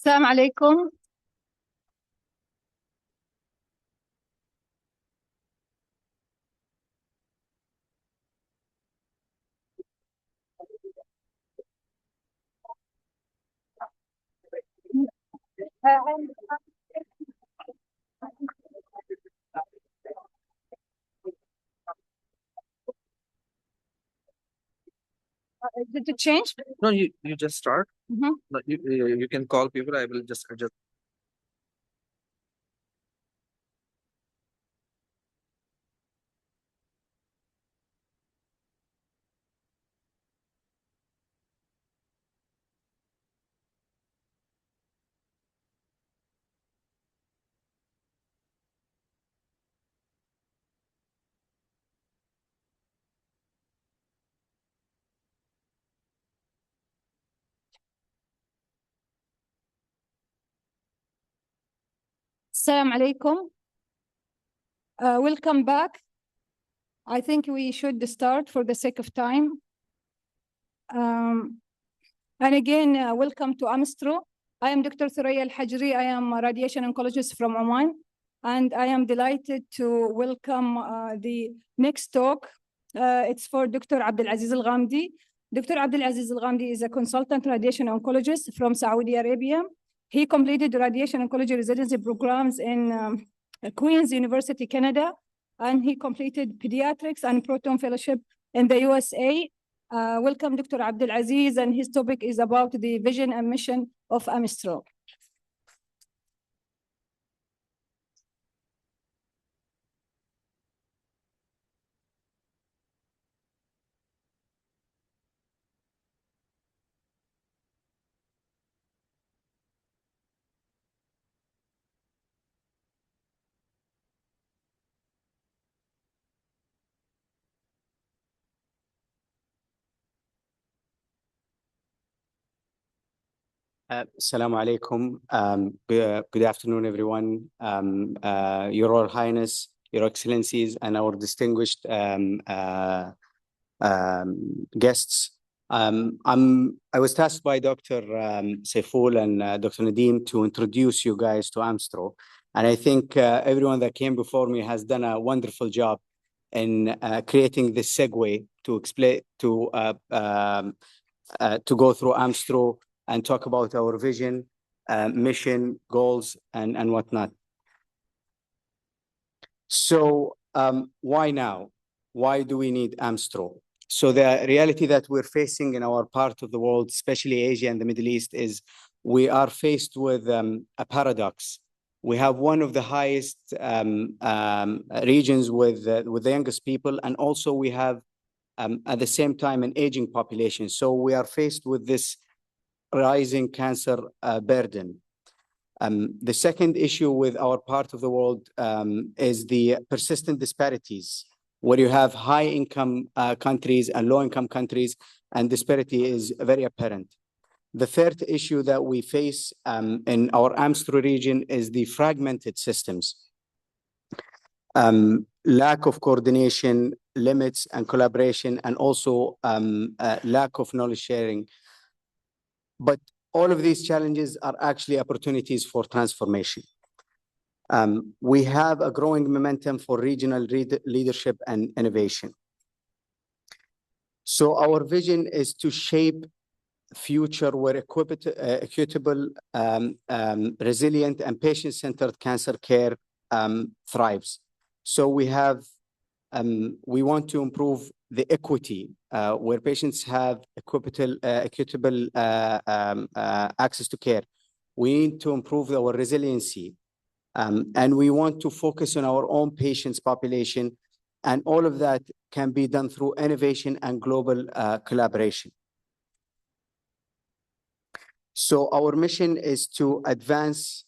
السلام عليكم. Did it change? No, you just start. Mhm. But you can call people. I will just adjust. Assalamu alaikum. Welcome back. I think we should start for the sake of time. And again, welcome to AMSTRO. I am Dr. Thuraya Alhajri. I am a radiation oncologist from Oman, and I am delighted to welcome the next talk. It's for Dr. Abdul Aziz Al Ghamdi. Dr. Abdul Aziz Al Ghamdi is a consultant radiation oncologist from Saudi Arabia. He completed radiation oncology residency programs in Queen's University, Canada, and he completed pediatrics and proton fellowship in the USA. Welcome, Dr. Abdul Aziz, and his topic is about the vision and mission of AMSTRO. Assalamu alaikum. Good afternoon, everyone. Your Royal Highness, Your Excellencies, and our distinguished guests. I was tasked by Dr. Saiful and Dr. Nadeem to introduce you guys to AMSTRO. And I think everyone that came before me has done a wonderful job in creating this segue to explain, to go through AMSTRO and talk about our vision, mission, goals, and whatnot. So why now? Why do we need AMSTRO? So the reality that we're facing in our part of the world, especially Asia and the Middle East, is we are faced with a paradox. We have one of the highest regions with the youngest people, and also we have at the same time an aging population. So we are faced with this rising cancer burden. The second issue with our part of the world is the persistent disparities, where you have high-income countries and low-income countries, and disparity is very apparent. The third issue that we face in our AMSTRO region is the fragmented systems. Lack of coordination, limits and collaboration, and also lack of knowledge sharing. But all of these challenges are actually opportunities for transformation. We have a growing momentum for regional leadership and innovation. So our vision is to shape future where equitable, resilient, and patient-centered cancer care thrives. So we want to improve the equity where patients have equitable access to care. We need to improve our resiliency, and we want to focus on our own patients' population, and all of that can be done through innovation and global collaboration. So our mission is to advance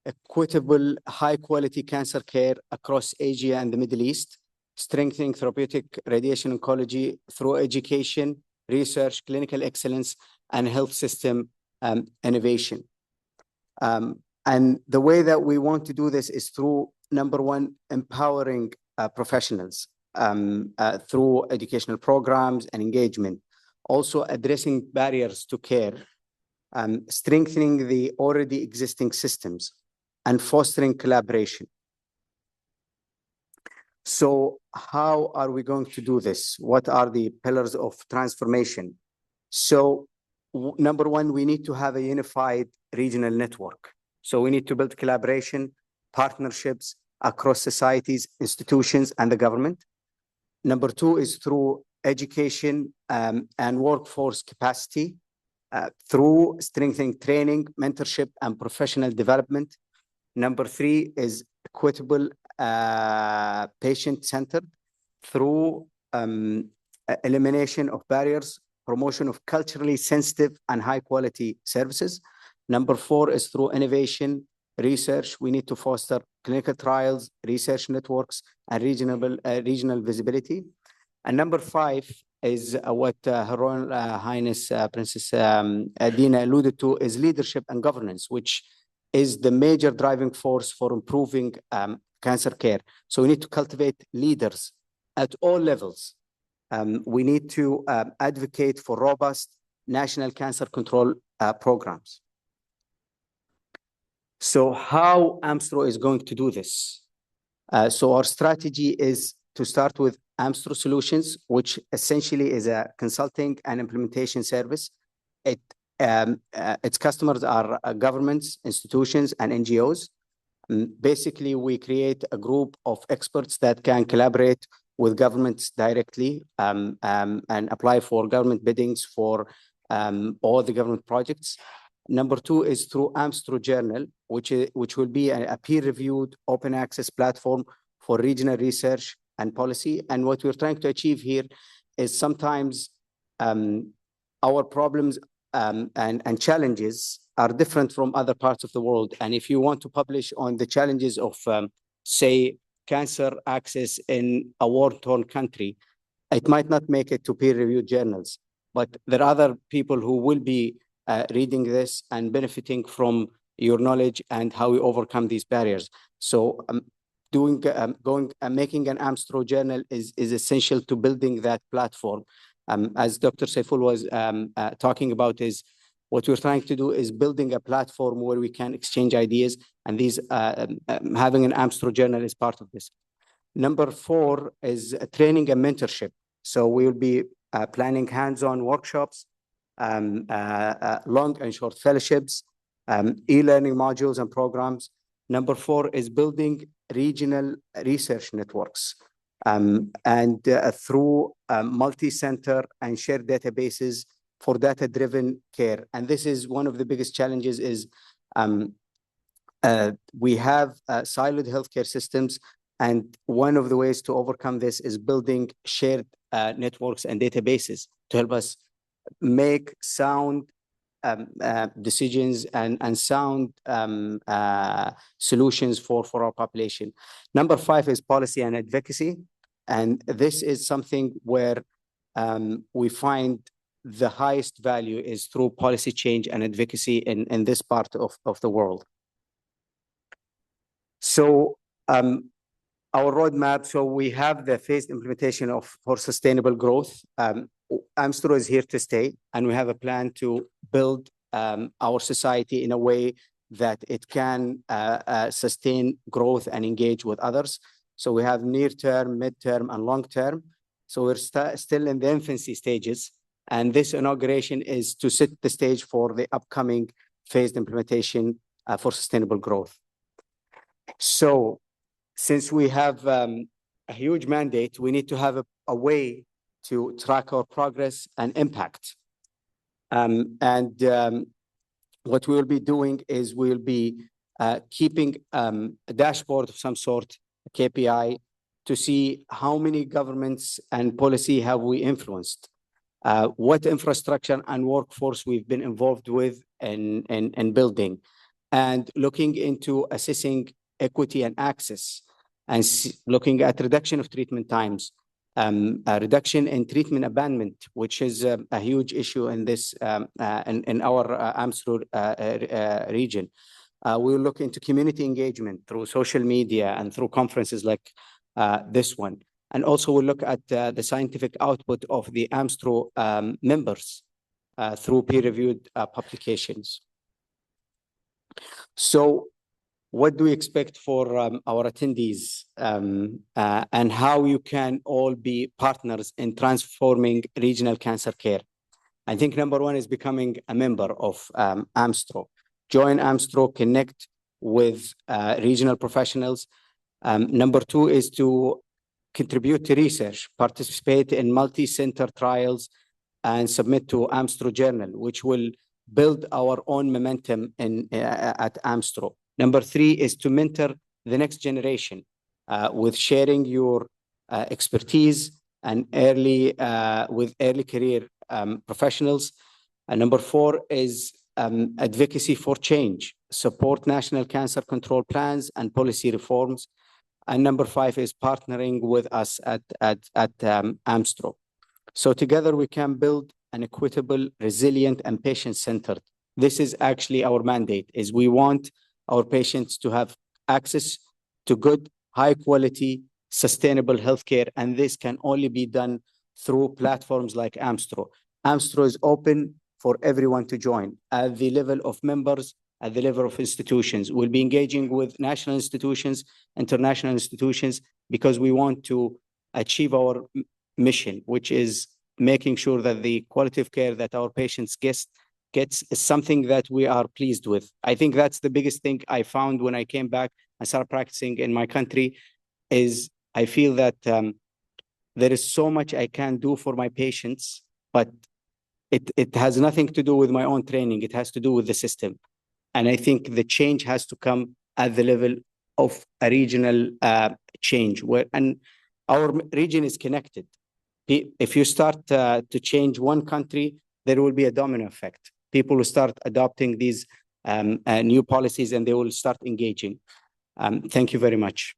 equitable, high-quality cancer care across Asia and the Middle East, strengthening therapeutic radiation oncology through education, research, clinical excellence, and health system innovation. And the way that we want to do this is through, number one, empowering professionals through educational programs and engagement, also addressing barriers to care, strengthening the already existing systems, and fostering collaboration. So how are we going to do this? What are the pillars of transformation? So number one, we need to have a unified regional network. So we need to build collaboration, partnerships across societies, institutions, and the government. Number two is through education and workforce capacity, through strengthening training, mentorship, and professional development. Number three is equitable, patient-centered, through elimination of barriers, promotion of culturally sensitive and high-quality services. Number four is through innovation, research. We need to foster clinical trials, research networks, and regional visibility. And number five is what Her Royal Highness Princess Dina alluded to, is leadership and governance, which is the major driving force for improving cancer care. So we need to cultivate leaders at all levels. We need to advocate for robust national cancer control programs. So how AMSTRO is going to do this? So our strategy is to start with AMSTRO Solutions, which essentially is a consulting and implementation service. Its customers are governments, institutions, and NGOs. Basically, we create a group of experts that can collaborate with governments directly and apply for government biddings for all the government projects. Number two is through AMSTRO Journal, which will be a peer-reviewed open access platform for regional research and policy. And what we're trying to achieve here is sometimes our problems and challenges are different from other parts of the world. And if you want to publish on the challenges of, say, cancer access in a war-torn country, it might not make it to peer-reviewed journals. But there are other people who will be reading this and benefiting from your knowledge and how we overcome these barriers. So making an AMSTRO journal is essential to building that platform. As Dr. Saiful was talking about, is what we're trying to do is building a platform where we can exchange ideas, and these having an AMSTRO journal is part of this. Number four is training and mentorship. So we will be planning hands-on workshops, long and short fellowships, e-learning modules and programs. Number four is building regional research networks through multi-center and shared databases for data-driven care. And this is one of the biggest challenges is we have siloed healthcare systems, and one of the ways to overcome this is building shared networks and databases to help us make sound decisions and sound solutions for our population. Number five is policy and advocacy. And this is something where we find the highest value is through policy change and advocacy in this part of the world. So our roadmap, so we have the phased implementation for sustainable growth. AMSTRO is here to stay, and we have a plan to build our society in a way that it can sustain growth and engage with others. So we have near-term, mid-term, and long-term. So we're still in the infancy stages, and this inauguration is to set the stage for the upcoming phased implementation for sustainable growth. So since we have a huge mandate, we need to have a way to track our progress and impact. What we will be doing is we'll be keeping a dashboard of some sort, a KPI, to see how many governments and policy have we influenced, what infrastructure and workforce we've been involved with in building, and looking into assessing equity and access, and looking at reduction of treatment times, a reduction in treatment abandonment, which is a huge issue in this in our AMSTRO region. We'll look into community engagement through social media and through conferences like this one. And also we'll look at the scientific output of the AMSTRO members through peer-reviewed publications. So what do we expect for our attendees and how you can all be partners in transforming regional cancer care? I think number one is becoming a member of AMSTRO. Join AMSTRO, connect with regional professionals. Number two is to contribute to research, participate in multi-center trials, and submit to AMSTRO Journal, which will build our own momentum at AMSTRO. Number three is to mentor the next generation with sharing your expertise and with early career professionals. And number four is advocacy for change, support national cancer control plans and policy reforms. And number five is partnering with us at AMSTRO. So together we can build an equitable, resilient, and patient-centered. This is actually our mandate, is we want our patients to have access to good, high-quality, sustainable healthcare, and this can only be done through platforms like AMSTRO. AMSTRO is open for everyone to join at the level of members, at the level of institutions. We'll be engaging with national institutions, international institutions, because we want to achieve our mission, which is making sure that the quality of care that our patients gets is something that we are pleased with. I think that's the biggest thing I found when I came back and started practicing in my country, is I feel that there is so much I can do for my patients, but it has nothing to do with my own training. It has to do with the system. And I think the change has to come at the level of a regional change, and our region is connected. If you start to change one country, there will be a domino effect. People will start adopting these new policies and they will start engaging. Thank you very much.